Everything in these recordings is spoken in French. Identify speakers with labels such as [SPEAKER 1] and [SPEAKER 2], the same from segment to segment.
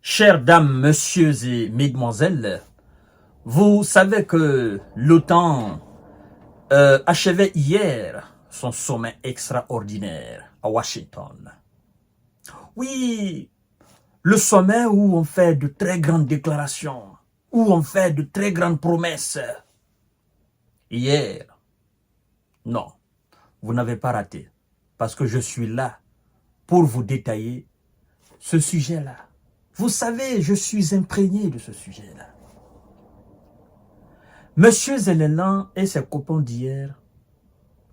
[SPEAKER 1] Chères dames, messieurs et mesdemoiselles, vous savez que l'OTAN achevait hier son sommet extraordinaire à Washington. Oui, le sommet où on fait de très grandes déclarations, où on fait de très grandes promesses. Hier, non, vous n'avez pas raté, parce que je suis là pour vous détailler ce sujet-là. Vous savez, je suis imprégné de ce sujet-là. Monsieur Zelensky et ses copains d'hier,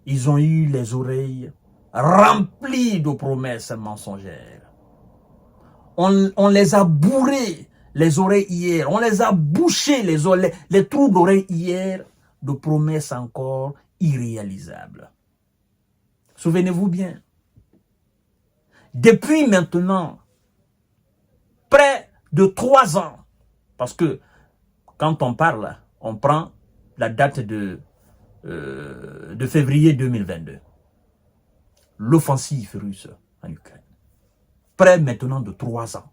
[SPEAKER 1] ils ont eu les oreilles remplies de promesses mensongères. On les a bourrés les oreilles hier, on les a bouchés les trous d'oreilles hier de promesses encore irréalisables. Souvenez-vous bien, depuis maintenant près de 3 ans, parce que quand on parle, on prend la date de février 2022. L'offensive russe en Ukraine. Près maintenant de 3 ans.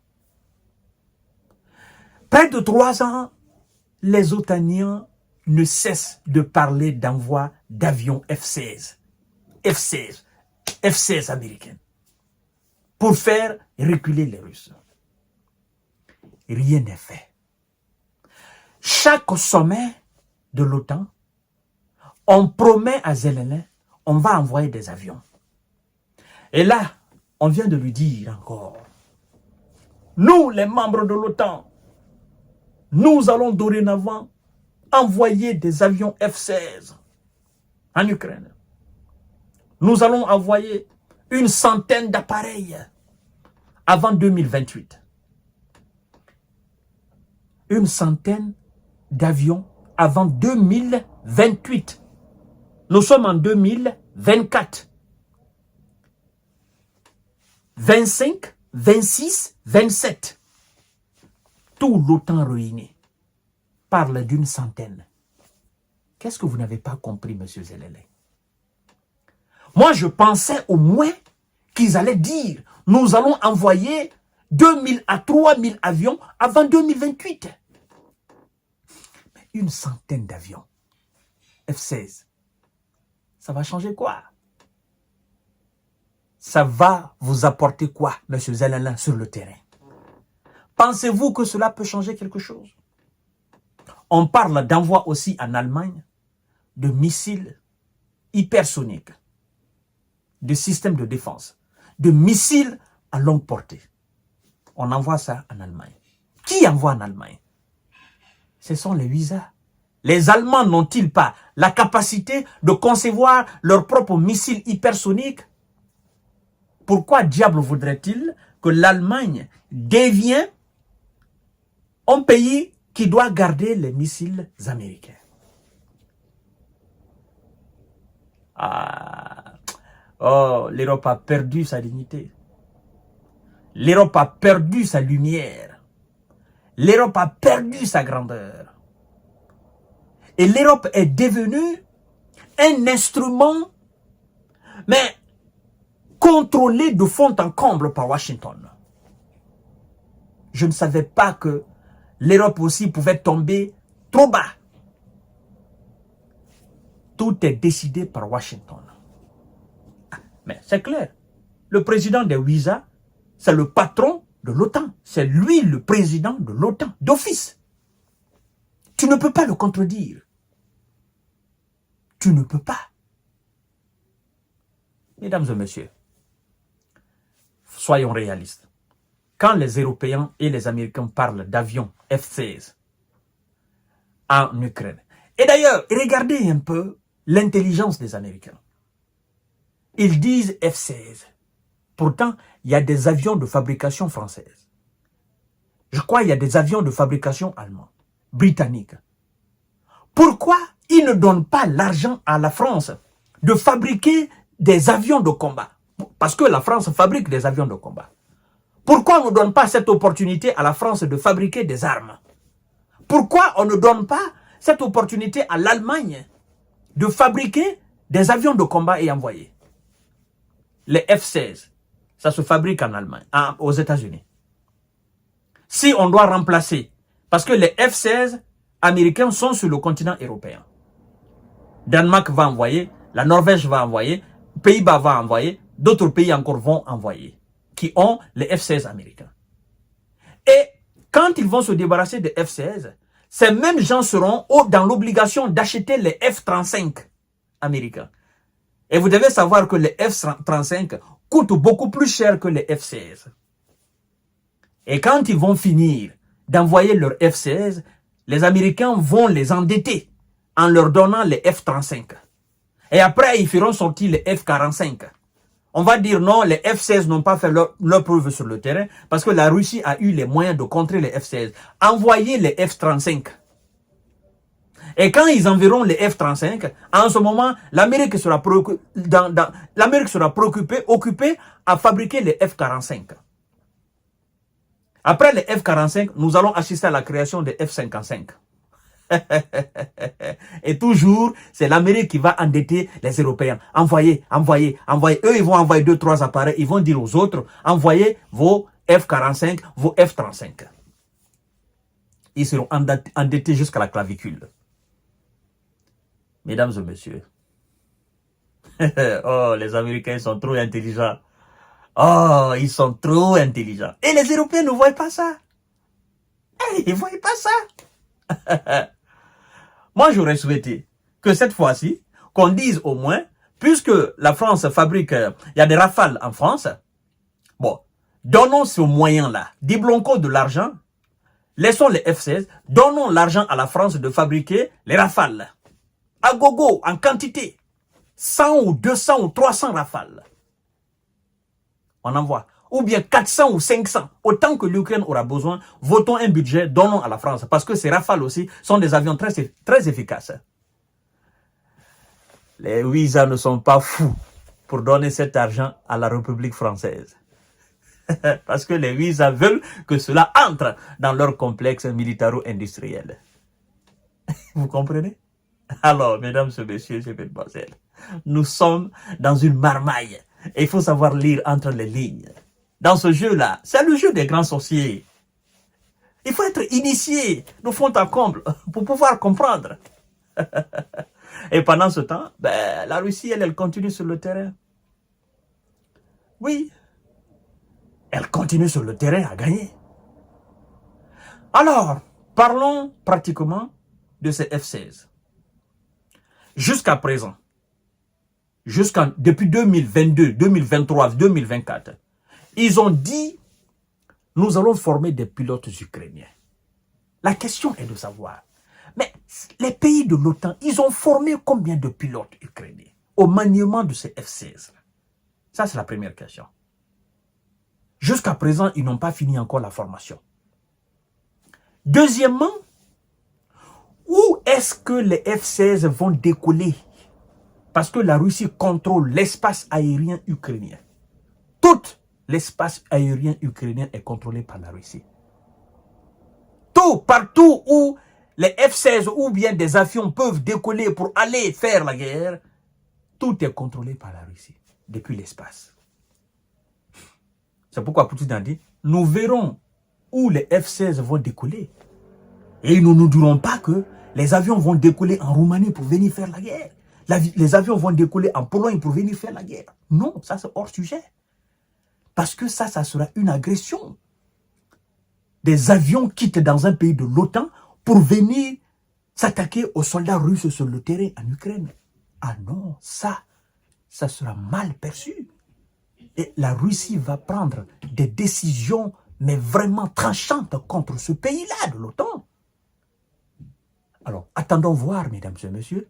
[SPEAKER 1] Près de 3 ans, les OTANiens ne cessent de parler d'envoi d'avions F-16. F-16. F-16 américains. Pour faire reculer les Russes. Rien n'est fait. Chaque sommet de l'OTAN, on promet à Zelensky, on va envoyer des avions. Et là, on vient de lui dire encore, nous, les membres de l'OTAN, nous allons dorénavant envoyer des avions F-16 en Ukraine. Nous allons envoyer une centaine d'appareils avant 2028. Une centaine d'avions avant 2028. Nous sommes en 2024. 25, 26, 27. Tout l'OTAN réuni parle d'une centaine. Qu'est-ce que vous n'avez pas compris, monsieur Zelensky? Moi, je pensais au moins qu'ils allaient dire, nous allons envoyer 2000 à 3000 avions avant 2028. Mais une centaine d'avions F-16, ça va changer quoi? Ça va vous apporter quoi, monsieur Zelensky, sur le terrain? Pensez-vous que cela peut changer quelque chose? On parle d'envoi aussi en Allemagne de missiles hypersoniques, de systèmes de défense, de missiles à longue portée. On envoie ça en Allemagne. Qui envoie en Allemagne? Ce sont les USA. Les Allemands n'ont-ils pas la capacité de concevoir leurs propres missiles hypersoniques? Pourquoi diable voudrait-il que l'Allemagne devienne un pays qui doit garder les missiles américains? Oh, l'Europe a perdu sa dignité. L'Europe a perdu sa lumière. L'Europe a perdu sa grandeur. Et l'Europe est devenue un instrument, mais contrôlé de fond en comble par Washington. Je ne savais pas que l'Europe aussi pouvait tomber trop bas. Tout est décidé par Washington. Mais c'est clair, le président des USA, c'est le patron de l'OTAN. C'est lui le président de l'OTAN, d'office. Tu ne peux pas le contredire. Tu ne peux pas. Mesdames et messieurs, soyons réalistes. Quand les Européens et les Américains parlent d'avions F-16 en Ukraine, et d'ailleurs, regardez un peu l'intelligence des Américains. Ils disent F-16. Pourtant, il y a des avions de fabrication française. Je crois qu'il y a des avions de fabrication allemande, britannique. Pourquoi ils ne donnent pas l'argent à la France de fabriquer des avions de combat? Parce que la France fabrique des avions de combat. Pourquoi on ne donne pas cette opportunité à la France de fabriquer des armes? Pourquoi on ne donne pas cette opportunité à l'Allemagne de fabriquer des avions de combat et envoyer? Les F-16, ça se fabrique en Allemagne, aux États-Unis. si on doit remplacer, parce que les F-16 américains sont sur le continent européen. Danemark va envoyer, la Norvège va envoyer, Pays-Bas va envoyer, d'autres pays encore vont envoyer, qui ont les F-16 américains. Et quand ils vont se débarrasser des F-16, ces mêmes gens seront dans l'obligation d'acheter les F-35 américains. Et vous devez savoir que les F-35 coûtent beaucoup plus cher que les F-16. Et quand ils vont finir d'envoyer leurs F-16, les Américains vont les endetter en leur donnant les F-35. Et après, ils feront sortir les F-45. On va dire non, les F-16 n'ont pas fait leur preuve sur le terrain parce que la Russie a eu les moyens de contrer les F-16. Envoyez les F-35. Et quand ils enverront les F-35, en ce moment, l'Amérique sera occupée à fabriquer les F-45. Après les F-45, nous allons assister à la création des F-55. Et toujours, c'est l'Amérique qui va endetter les Européens. Envoyez. Eux, ils vont envoyer 2-3 appareils. Ils vont dire aux autres, envoyez vos F-45, vos F-35. Ils seront endettés jusqu'à la clavicule. Mesdames et messieurs. Oh, les Américains, ils sont trop intelligents. Oh, ils sont trop intelligents. Et les Européens ne voient pas ça. Ils ne voient pas ça. Moi, j'aurais souhaité que cette fois-ci, qu'on dise au moins, puisque la France fabrique, il y a des Rafales en France, bon, donnons ce moyen-là, débloquons de l'argent, laissons les F-16, donnons l'argent à la France de fabriquer les Rafales. À gogo, en quantité. 100 ou 200 ou 300 Rafales. On envoie. Ou bien 400 ou 500. Autant que l'Ukraine aura besoin, votons un budget, donnons à la France. Parce que ces Rafales aussi sont des avions très efficaces. Les Ouïsas ne sont pas fous pour donner cet argent à la République française. Parce que les Ouïsas veulent que cela entre dans leur complexe militaro-industriel. Vous comprenez? Alors, mesdames et messieurs et mesdemoiselles, nous sommes dans une marmaille. Et il faut savoir lire entre les lignes. Dans ce jeu-là, c'est le jeu des grands sorciers. Il faut être initié de fond en comble pour pouvoir comprendre. Et pendant ce temps, la Russie, elle continue sur le terrain. Oui, elle continue sur le terrain à gagner. Alors, parlons pratiquement de ces F-16. Jusqu'à présent, depuis 2022, 2023, 2024, ils ont dit, nous allons former des pilotes ukrainiens. La question est de savoir, mais les pays de l'OTAN, ils ont formé combien de pilotes ukrainiens au maniement de ces F-16? Ça, c'est la première question. Jusqu'à présent, ils n'ont pas fini encore la formation. Deuxièmement, où est-ce que les F-16 vont décoller? Parce que la Russie contrôle l'espace aérien ukrainien. Tout l'espace aérien ukrainien est contrôlé par la Russie. Tout, partout où les F-16 ou bien des avions peuvent décoller pour aller faire la guerre, tout est contrôlé par la Russie, depuis l'espace. C'est pourquoi Poutine a dit, nous verrons où les F-16 vont décoller. Et nous ne nous dirons pas que les avions vont décoller en Roumanie pour venir faire la guerre. Les avions vont décoller en Pologne pour venir faire la guerre. Non, ça c'est hors sujet. Parce que ça sera une agression. Des avions quittent dans un pays de l'OTAN pour venir s'attaquer aux soldats russes sur le terrain en Ukraine. Ah non, ça sera mal perçu. Et la Russie va prendre des décisions, mais vraiment tranchantes contre ce pays-là de l'OTAN. Alors, attendons voir, mesdames et messieurs.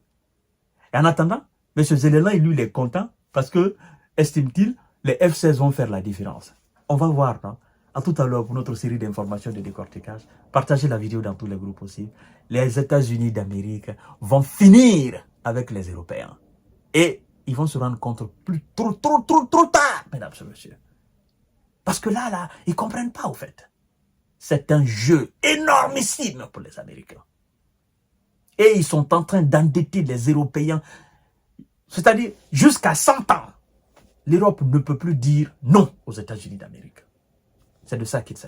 [SPEAKER 1] Et en attendant, M. Zelensky, lui, il est content parce que, estime-t-il, les F-16 vont faire la différence. On va voir, non? À tout à l'heure pour notre série d'informations de décortiquage. Partagez la vidéo dans tous les groupes aussi. Les États-Unis d'Amérique vont finir avec les Européens. Et ils vont se rendre compte trop tard, mesdames et messieurs. Parce que là, ils ne comprennent pas, au fait. C'est un jeu énormissime pour les Américains. Et ils sont en train d'endetter les Européens. C'est-à-dire, jusqu'à 100 ans, l'Europe ne peut plus dire non aux États-Unis d'Amérique. C'est de ça qu'il s'agit.